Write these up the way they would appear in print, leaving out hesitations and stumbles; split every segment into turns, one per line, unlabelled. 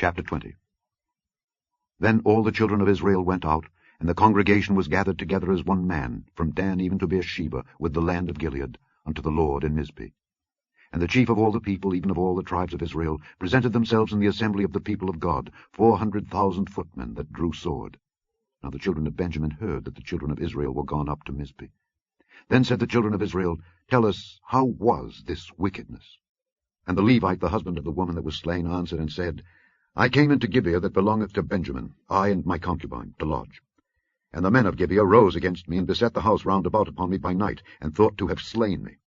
Chapter 20. Then all the children of Israel went out, and the congregation was gathered together as one man, from Dan even to Beersheba, with the land of Gilead, unto the Lord in Mizpeh. And the chief of all the people, even of all the tribes of Israel, presented themselves in the assembly of the people of God, 400,000 footmen that drew sword. Now the children of Benjamin heard that the children of Israel were gone up to Mizpeh. Then said the children of Israel, Tell us, how was this wickedness? And the Levite, the husband of the woman that was slain, answered and said, I came into Gibeah that belongeth to Benjamin, I and my concubine, to lodge. And the men of Gibeah rose against me, and beset the house round about upon me by night, and thought to have slain me.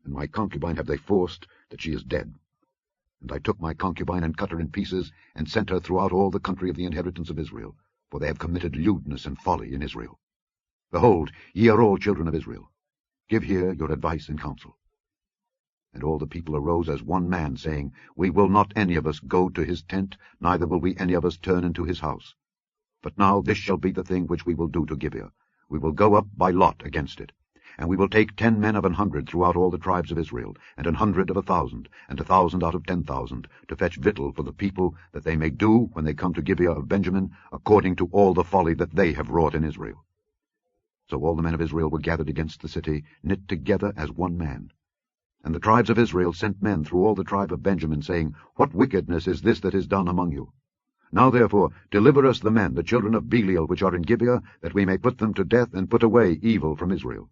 And my concubine have they forced, that she is dead. And I took my concubine, and cut her in pieces, and sent her throughout all the country of the inheritance of Israel, for they have committed lewdness and folly in Israel. Behold, ye are all children of Israel. Give here your advice and counsel. And all the people arose as one man, saying, We will not any of us go to his tent, neither will we any of us turn into his house. But now this shall be the thing which we will do to Gibeah. We will go up by lot against it. And we will take 10 men of 100 throughout all the tribes of Israel, and 100 of 1,000, and 1,000 out of 10,000, to fetch victual for the people, that they may do, when they come to Gibeah of Benjamin, according to all the folly that they have wrought in Israel. So all the men of Israel were gathered against the city, knit together as one man. And the tribes of Israel sent men through all the tribe of Benjamin, saying, What wickedness is this that is done among you? Now therefore deliver us the men, the children of Belial, which are in Gibeah, that we may put them to death, and put away evil from Israel.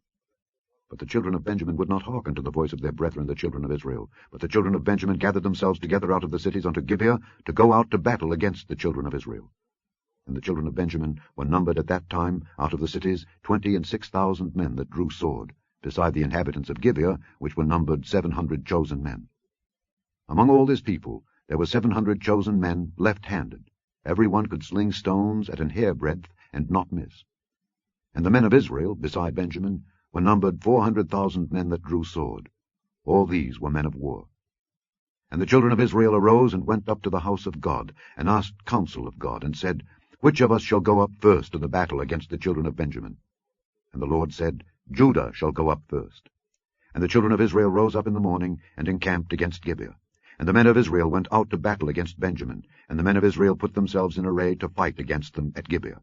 But the children of Benjamin would not hearken to the voice of their brethren, the children of Israel. But the children of Benjamin gathered themselves together out of the cities unto Gibeah, to go out to battle against the children of Israel. And the children of Benjamin were numbered at that time, out of the cities, 26,000 men that drew sword, beside the inhabitants of Gibeah, which were numbered 700 chosen men. Among all this people there were 700 chosen men left-handed. Every one could sling stones at an hairbreadth, and not miss. And the men of Israel, beside Benjamin, were numbered 400,000 men that drew sword. All these were men of war. And the children of Israel arose and went up to the house of God, and asked counsel of God, and said, Which of us shall go up first to the battle against the children of Benjamin? And the Lord said, Judah shall go up first. And the children of Israel rose up in the morning, and encamped against Gibeah. And the men of Israel went out to battle against Benjamin, and the men of Israel put themselves in array to fight against them at Gibeah.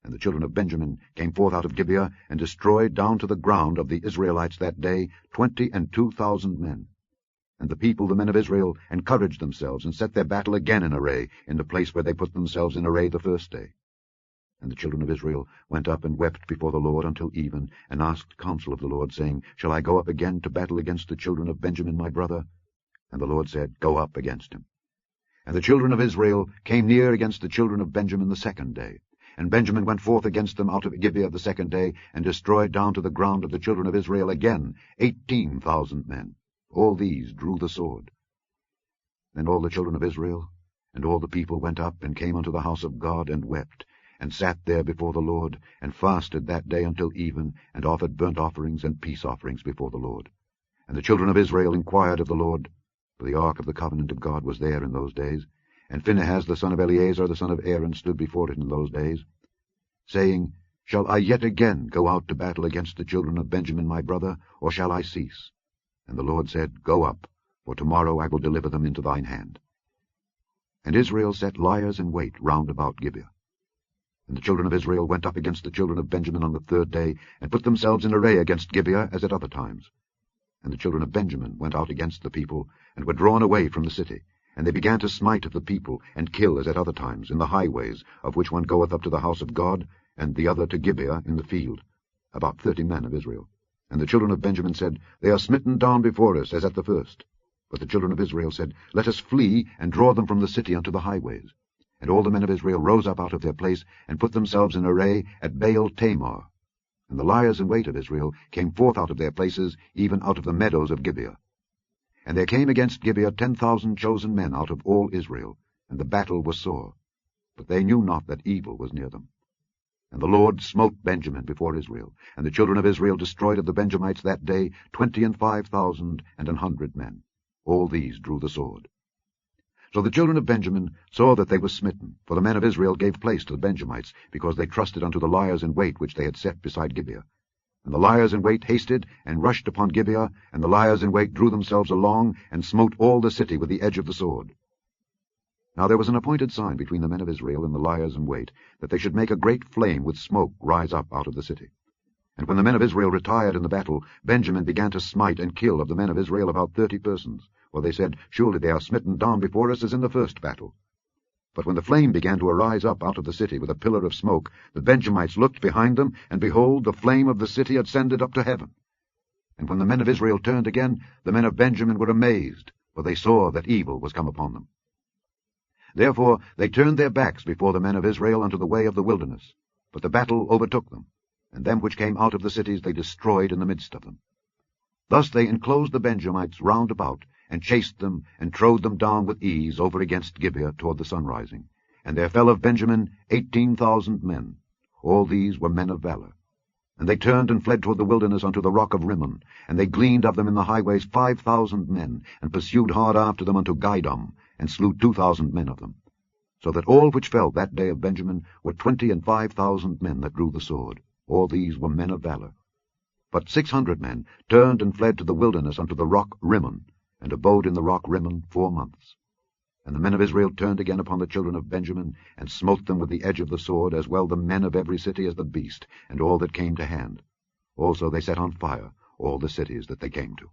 And the children of Benjamin came forth out of Gibeah, and destroyed down to the ground of the Israelites that day 22,000 men. And the people, the men of Israel, encouraged themselves, and set their battle again in array, in the place where they put themselves in array the first day. And the children of Israel went up and wept before the Lord until even, and asked counsel of the Lord, saying, Shall I go up again to battle against the children of Benjamin my brother? And the Lord said, Go up against him. And the children of Israel came near against the children of Benjamin the second day. And Benjamin went forth against them out of Gibeah the second day, and destroyed down to the ground of the children of Israel again 18,000 men. All these drew the sword. Then all the children of Israel and all the people went up, and came unto the house of God, and wept, and sat there before the Lord, and fasted that day until even, and offered burnt offerings and peace offerings before the Lord. And the children of Israel inquired of the Lord, for the ark of the covenant of God was there in those days, and Phinehas the son of Eleazar the son of Aaron stood before it in those days, saying, Shall I yet again go out to battle against the children of Benjamin my brother, or shall I cease? And the Lord said, Go up, for tomorrow I will deliver them into thine hand. And Israel set liers in wait round about Gibeah. And the children of Israel went up against the children of Benjamin on the third day, and put themselves in array against Gibeah, as at other times. And the children of Benjamin went out against the people, and were drawn away from the city. And they began to smite of the people, and kill as at other times, in the highways, of which one goeth up to the house of God, and the other to Gibeah in the field, about 30 men of Israel. And the children of Benjamin said, They are smitten down before us, as at the first. But the children of Israel said, Let us flee, and draw them from the city unto the highways. And all the men of Israel rose up out of their place, and put themselves in array at Baal Tamar. And the liers in wait of Israel came forth out of their places, even out of the meadows of Gibeah. And there came against Gibeah 10,000 chosen men out of all Israel, and the battle was sore. But they knew not that evil was near them. And the Lord smote Benjamin before Israel, and the children of Israel destroyed of the Benjamites that day 25,100 men. All these drew the sword. So the children of Benjamin saw that they were smitten, for the men of Israel gave place to the Benjamites, because they trusted unto the liers in wait which they had set beside Gibeah. And the liers in wait hasted, and rushed upon Gibeah, and the liers in wait drew themselves along, and smote all the city with the edge of the sword. Now there was an appointed sign between the men of Israel and the liers in wait, that they should make a great flame with smoke rise up out of the city. And when the men of Israel retired in the battle, Benjamin began to smite and kill of the men of Israel about 30 persons. For they said, Surely they are smitten down before us as in the first battle. But when the flame began to arise up out of the city with a pillar of smoke, the Benjamites looked behind them, and behold, the flame of the city ascended up to heaven. And when the men of Israel turned again, the men of Benjamin were amazed, for they saw that evil was come upon them. Therefore they turned their backs before the men of Israel unto the way of the wilderness. But the battle overtook them, and them which came out of the cities they destroyed in the midst of them. Thus they enclosed the Benjamites round about, and chased them, and trode them down with ease over against Gibeah toward the sunrising. And there fell of Benjamin 18,000 men. All these were men of valor. And they turned and fled toward the wilderness unto the rock of Rimmon, and they gleaned of them in the highways 5,000 men, and pursued hard after them unto Gidom, and slew 2,000 men of them. So that all which fell that day of Benjamin were 25,000 men that drew the sword. All these were men of valor. But 600 men turned and fled to the wilderness unto the rock Rimmon, and abode in the rock Rimmon 4 months. And the men of Israel turned again upon the children of Benjamin, and smote them with the edge of the sword, as well the men of every city as the beast, and all that came to hand. Also they set on fire all the cities that they came to.